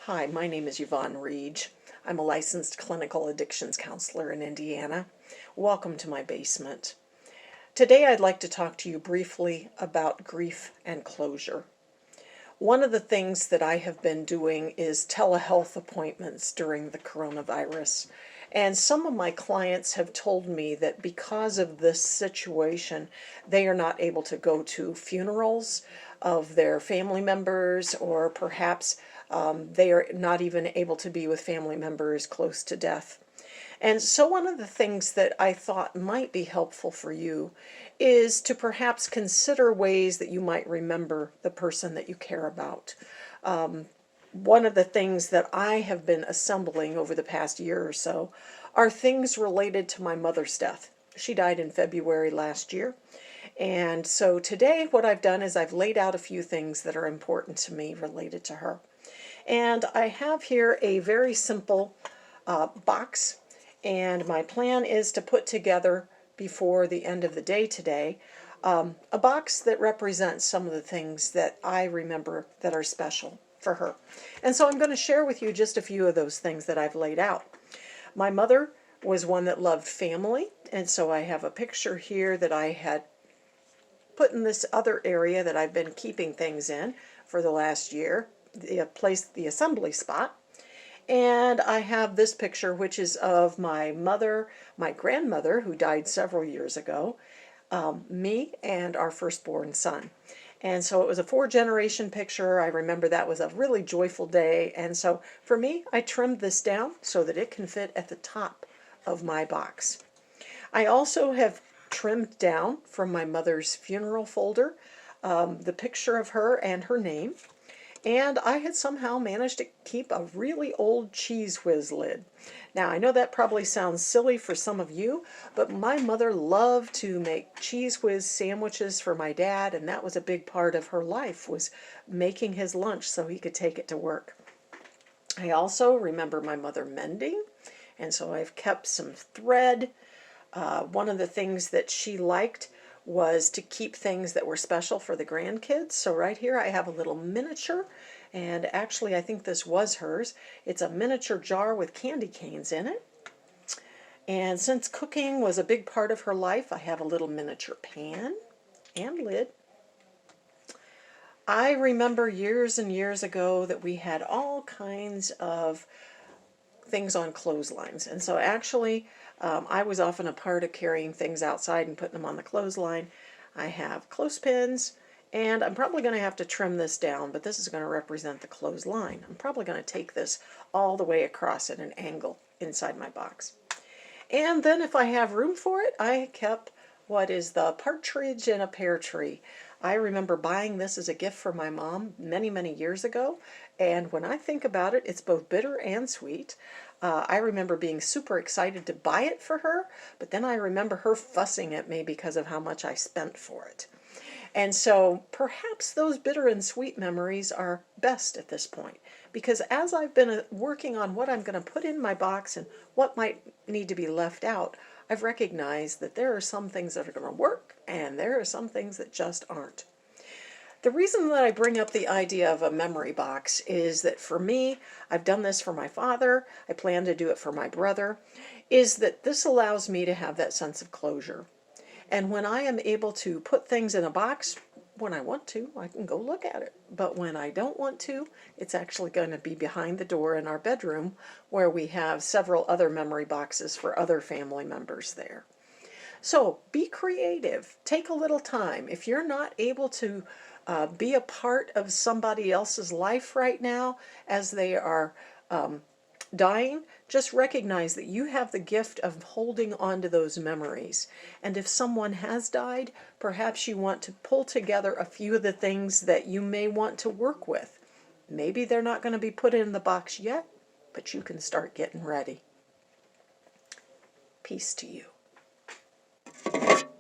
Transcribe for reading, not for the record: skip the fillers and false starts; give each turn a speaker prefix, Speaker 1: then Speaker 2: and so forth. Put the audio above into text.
Speaker 1: Hi, my name is Yvonne Reed. I'm a licensed clinical addictions counselor in Indiana. Welcome to my basement. Today I'd like to talk to you briefly about grief and closure. One of the things that I have been doing is telehealth appointments during the coronavirus. And some of my clients have told me that because of this situation, they are not able to go to funerals of their family members, or perhaps they are not even able to be with family members close to death. And so one of the things that I thought might be helpful for you is to perhaps consider ways that you might remember the person that you care about. One of the things that I have been assembling over the past year or so are things related to my mother's death. She died in February last year. And so today what I've done is I've laid out a few things that are important to me related to her. And I have here a very simple box, and my plan is to put together before the end of the day today a box that represents some of the things that I remember that are special for her. And so I'm going to share with you just a few of those things that I've laid out. My mother was one that loved family, and so I have a picture here that I had put in this other area that I've been keeping things in for the last year, the assembly spot. And I have this picture, which is of my mother, my grandmother, who died several years ago, me, and our firstborn son. And so it was a 4-generation picture. I remember that was a really joyful day. And so for me, I trimmed this down so that it can fit at the top of my box. I also have trimmed down from my mother's funeral folder the picture of her and her name. And I had somehow managed to keep a really old Cheez Whiz lid. Now, I know that probably sounds silly for some of you, but my mother loved to make Cheez Whiz sandwiches for my dad, and that was a big part of her life, was making his lunch so he could take it to work. I also remember my mother mending, and so I've kept some thread. One of the things that she liked was to keep things that were special for the grandkids. So right here I have a little miniature, and actually I think this was hers. It's a miniature jar with candy canes in it. And since cooking was a big part of her life, I have a little miniature pan and lid. I remember years and years ago that we had all kinds of things on clotheslines. And so actually, I was often a part of carrying things outside and putting them on the clothesline. I have clothespins, and I'm probably going to have to trim this down, but this is going to represent the clothesline. I'm probably going to take this all the way across at an angle inside my box. And then if I have room for it, I kept what is the Partridge in a Pear Tree. I remember buying this as a gift for my mom many, many years ago, and when I think about it, it's both bitter and sweet. I remember being super excited to buy it for her, but then I remember her fussing at me because of how much I spent for it. And so perhaps those bitter and sweet memories are best at this point, because as I've been working on what I'm going to put in my box and what might need to be left out, I've recognized that there are some things that are going to work and there are some things that just aren't. The reason that I bring up the idea of a memory box is that for me, I've done this for my father, I plan to do it for my brother, is that this allows me to have that sense of closure. And when I am able to put things in a box, when I want to, I can go look at it. But when I don't want to, it's actually going to be behind the door in our bedroom, where we have several other memory boxes for other family members there. So be creative. Take a little time. If you're not able to be a part of somebody else's life right now as they are dying, just recognize that you have the gift of holding on to those memories. And if someone has died, perhaps you want to pull together a few of the things that you may want to work with. Maybe they're not going to be put in the box yet, but you can start getting ready. Peace to you.